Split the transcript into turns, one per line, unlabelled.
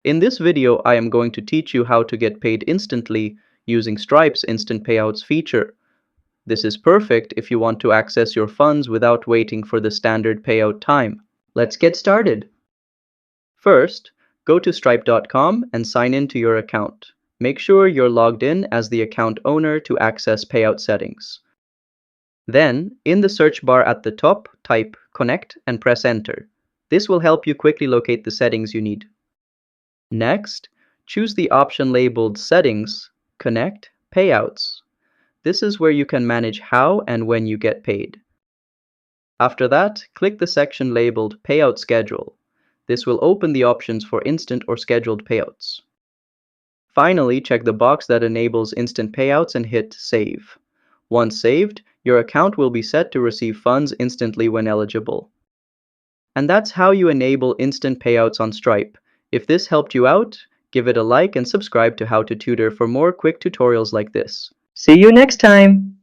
In this video, I am going to teach you how to get paid instantly using Stripe's Instant Payouts feature. This is perfect if you want to access your funds without waiting for the standard payout time. Let's get started. First, go to stripe.com and sign in to your account. Make sure you're logged in as the account owner to access payout settings. Then, in the search bar at the top, type Connect and press Enter. This will help you quickly locate the settings you need. Next, choose the option labeled Settings, Connect, Payouts. This is where you can manage how and when you get paid. After that, click the section labeled Payout Schedule. This will open the options for instant or scheduled payouts. Finally, check the box that enables instant payouts and hit Save. Once saved, your account will be set to receive funds instantly when eligible. And that's how you enable instant payouts on Stripe. If this helped you out, give it a like and subscribe to How to Tutor for more quick tutorials like this. See you next time!